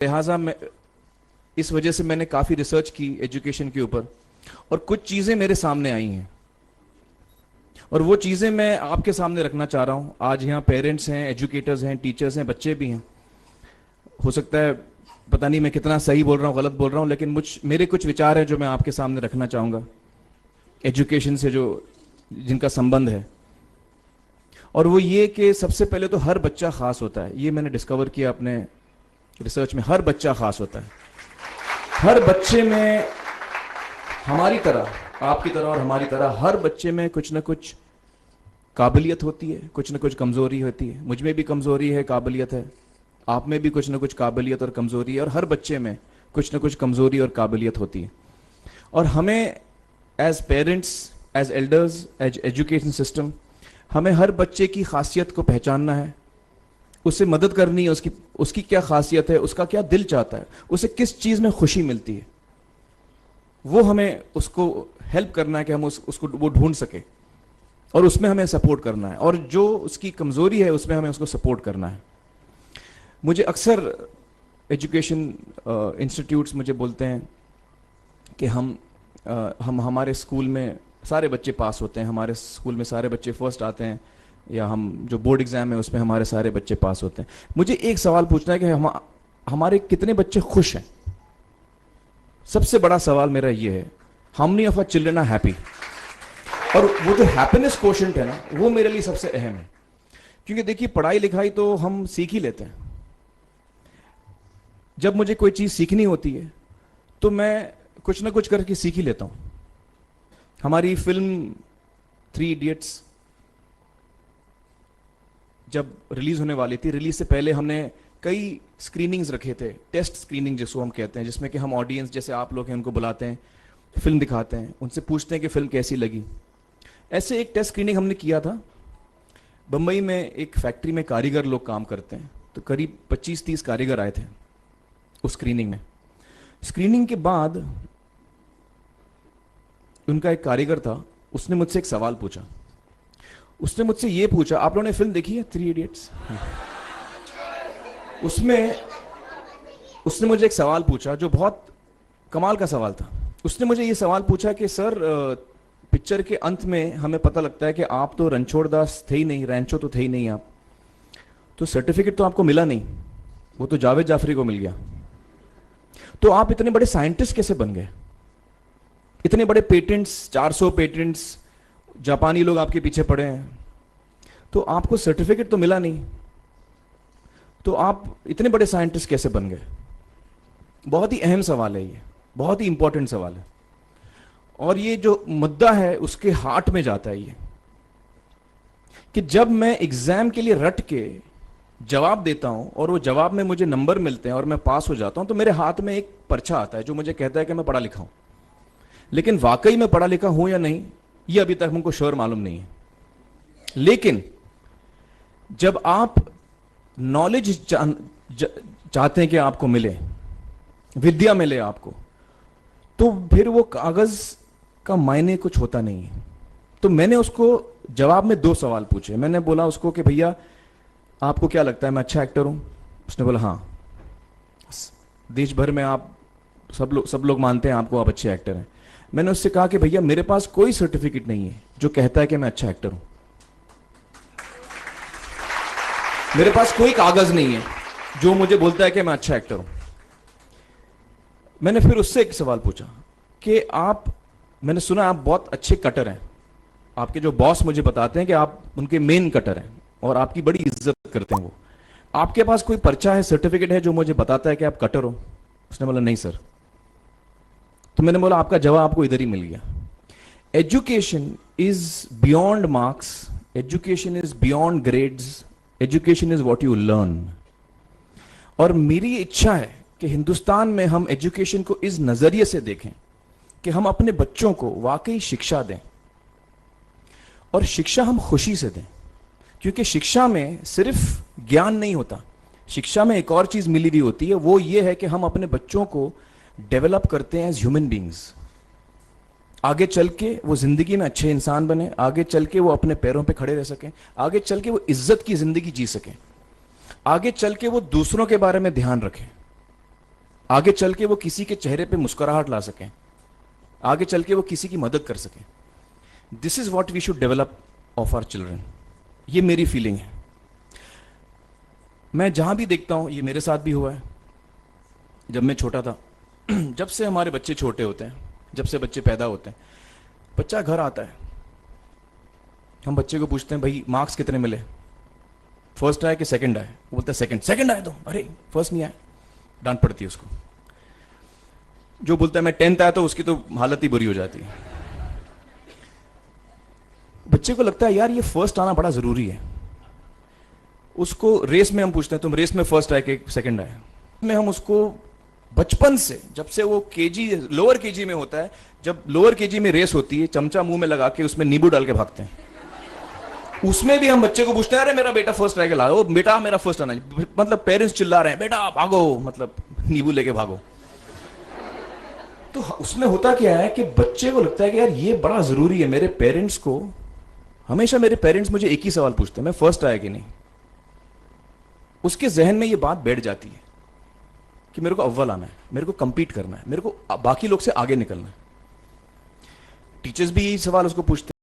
लिहाजा मैं इस वजह से मैंने काफ़ी रिसर्च की एजुकेशन के ऊपर, और कुछ चीज़ें मेरे सामने आई हैं और वो चीज़ें मैं आपके सामने रखना चाह रहा हूँ। आज यहाँ पेरेंट्स हैं, एजुकेटर्स हैं, टीचर्स हैं, बच्चे भी हैं। हो सकता है पता नहीं मैं कितना सही बोल रहा हूँ, गलत बोल रहा हूँ, लेकिन मेरे कुछ विचार हैं जो मैं आपके सामने रखना चाहूँगा एजुकेशन से जो जिनका संबंध है। और वो ये कि सबसे पहले तो हर बच्चा खास होता है। ये मैंने डिस्कवर किया अपने रिसर्च में। हर बच्चा खास होता है। हर बच्चे में, हमारी तरह, आपकी तरह और हमारी तरह, हर बच्चे में कुछ ना कुछ काबिलियत होती है, कुछ ना कुछ कमजोरी होती है। मुझ में भी कमजोरी है, काबिलियत है, आप में भी कुछ ना कुछ काबिलियत और कमजोरी है, और हर बच्चे में कुछ ना कुछ कमजोरी और काबिलियत होती है। और हमें as parents, as elders, as education system, हमें हर बच्चे की खासियत को पहचानना है, उसे मदद करनी है, उसकी क्या खासियत है, उसका क्या दिल चाहता है, उसे किस चीज़ में खुशी मिलती है, वो हमें उसको हेल्प करना है कि हम उसको वो ढूंढ सके, और उसमें हमें सपोर्ट करना है। और जो उसकी कमज़ोरी है उसमें हमें उसको सपोर्ट करना है। मुझे अक्सर एजुकेशन इंस्टीट्यूट्स मुझे बोलते हैं कि हम हमारे स्कूल में सारे बच्चे पास होते हैं, हमारे स्कूल में सारे बच्चे फर्स्ट आते हैं, या हम जो बोर्ड एग्जाम है उसमें हमारे सारे बच्चे पास होते हैं। मुझे एक सवाल पूछना है कि हमारे कितने बच्चे खुश हैं? सबसे बड़ा सवाल मेरा ये है, how many of our children are happy? और वो जो हैप्पीनेस क्वोशेंट है ना, वो मेरे लिए सबसे अहम है। क्योंकि देखिए, पढ़ाई लिखाई तो हम सीख ही लेते हैं। जब मुझे कोई चीज सीखनी होती है तो मैं कुछ ना कुछ करके सीख ही लेता हूं। हमारी फिल्म 3 इडियट्स जब रिलीज होने वाली थी, रिलीज से पहले हमने कई स्क्रीनिंग्स रखे थे, टेस्ट स्क्रीनिंग जिसको हम कहते हैं, जिसमें कि हम ऑडियंस, जैसे आप लोग हैं, उनको बुलाते हैं, फिल्म दिखाते हैं, उनसे पूछते हैं कि फिल्म कैसी लगी। ऐसे एक टेस्ट स्क्रीनिंग हमने किया था। बम्बई में एक फैक्ट्री में कारीगर लोग काम करते हैं, तो करीब 25-30 कारीगर आए थे उस स्क्रीनिंग में। स्क्रीनिंग के बाद उनका एक कारीगर था, उसने मुझसे एक सवाल पूछा। उसने मुझसे ये पूछा, आप लोगों ने फिल्म देखी है 3 इडियट्स? उसमें उसने मुझे एक सवाल पूछा जो बहुत कमाल का सवाल था। उसने मुझे ये सवाल पूछा कि सर, पिक्चर के अंत में हमें पता लगता है कि आप तो रणछोड़ दास थे ही नहीं, रैंचो तो थे ही नहीं आप, तो सर्टिफिकेट तो आपको मिला नहीं, वो तो जावेद जाफरी को मिल गया। तो आप इतने बड़े साइंटिस्ट कैसे बन गए? इतने बड़े पेटेंट्स, 400 पेटेंट्स, जापानी लोग आपके पीछे पड़े हैं, तो आपको सर्टिफिकेट तो मिला नहीं, तो आप इतने बड़े साइंटिस्ट कैसे बन गए? बहुत ही अहम सवाल है ये, बहुत ही इंपॉर्टेंट सवाल है। और ये जो मुद्दा है उसके हार्ट में जाता है ये, कि जब मैं एग्जाम के लिए रट के जवाब देता हूं और वो जवाब में मुझे नंबर मिलते हैं और मैं पास हो जाता हूं, तो मेरे हाथ में एक पर्चा आता है जो मुझे कहता है कि मैं पढ़ा लिखा हूं। लेकिन वाकई में पढ़ा लिखा हूं या नहीं, ये अभी तक हमको श्योर मालूम नहीं है। लेकिन जब आप नॉलेज चाहते हैं कि आपको मिले, विद्या मिले आपको, तो फिर वो कागज का मायने कुछ होता नहीं है। तो मैंने उसको जवाब में 2 सवाल पूछे। मैंने बोला उसको कि भैया, आपको क्या लगता है मैं अच्छा एक्टर हूं? उसने बोला हाँ, देश भर में आप सब लोग मानते हैं आपको, आप अच्छे एक्टर हैं। मैंने उससे कहा कि भैया, मेरे पास कोई सर्टिफिकेट नहीं है जो कहता है कि मैं अच्छा एक्टर हूं। मेरे पास कोई कागज नहीं है जो मुझे बोलता है कि मैं अच्छा एक्टर हूं। मैंने फिर उससे एक सवाल पूछा कि मैंने सुना आप बहुत अच्छे कटर हैं, आपके जो बॉस मुझे बताते हैं कि आप उनके मेन कटर हैं और आपकी बड़ी इज्जत करते हैं वो, आपके पास कोई पर्चा है, सर्टिफिकेट है जो मुझे बताता है कि आप कटर हो? उसने बोला नहीं सर। तो मैंने बोला आपका जवाब आपको इधर ही मिल गया। Education is beyond marks, education is beyond grades, education is what you learn. और मेरी इच्छा है कि हिंदुस्तान में हम एजुकेशन को इस नजरिए से देखें कि हम अपने बच्चों को वाकई शिक्षा दें, और शिक्षा हम खुशी से दें। क्योंकि शिक्षा में सिर्फ ज्ञान नहीं होता, शिक्षा में एक और चीज मिली हुई होती है, वो ये है कि हम अपने बच्चों को डेवलप करते हैं एज ह्यूमन बींग्स। आगे चल के वो जिंदगी में अच्छे इंसान बने, आगे चल के वो अपने पैरों पे खड़े रह सकें, आगे चल के वो इज्जत की जिंदगी जी सकें, आगे चल के वो दूसरों के बारे में ध्यान रखें। आगे चल के वो किसी के चेहरे पे मुस्कुराहट ला सकें, आगे चल के वो किसी की मदद कर सकें। This is what we should develop of our children. ये मेरी फीलिंग है। मैं जहां भी देखता हूं, ये मेरे साथ भी हुआ है जब मैं छोटा था। जब से हमारे बच्चे छोटे होते हैं, जब से बच्चे पैदा होते हैं, बच्चा घर आता है, हम बच्चे को पूछते हैं भाई मार्क्स कितने मिले, फर्स्ट आए कि सेकंड आए? वो बोलता है सेकंड। सेकंड आए तो अरे फर्स्ट नहीं आए, डांट पड़ती है उसको। जो बोलता है मैं 10th आया तो उसकी तो हालत ही बुरी हो जाती है। बच्चे को लगता है यार ये फर्स्ट आना बड़ा जरूरी है। उसको रेस में हम पूछते हैं तुम रेस में फर्स्ट आए कि सेकंड आए? में हम उसको बचपन से, जब से वो केजी लोअर केजी में होता है, जब लोअर केजी में रेस होती है, चमचा मुंह में लगा के उसमें नींबू डाल के भागते हैं। उसमें भी हम बच्चे को पूछते हैं अरे मेरा बेटा फर्स्ट आएगा, लाओ बेटा मेरा फर्स्ट आना। मतलब पेरेंट्स चिल्ला रहे हैं बेटा भागो, मतलब नींबू लेके भागो। तो उसमें होता क्या है कि बच्चे को लगता है कि यार ये बड़ा जरूरी है। मेरे पेरेंट्स को हमेशा, मेरे पेरेंट्स मुझे एक ही सवाल पूछते हैं, मैं फर्स्ट आया कि नहीं। उसके जहन में ये बात बैठ जाती है कि मेरे को अव्वल आना है, मेरे को कंपीट करना है, मेरे को बाकी लोग से आगे निकलना है। टीचर्स भी यही सवाल उसको पूछते हैं।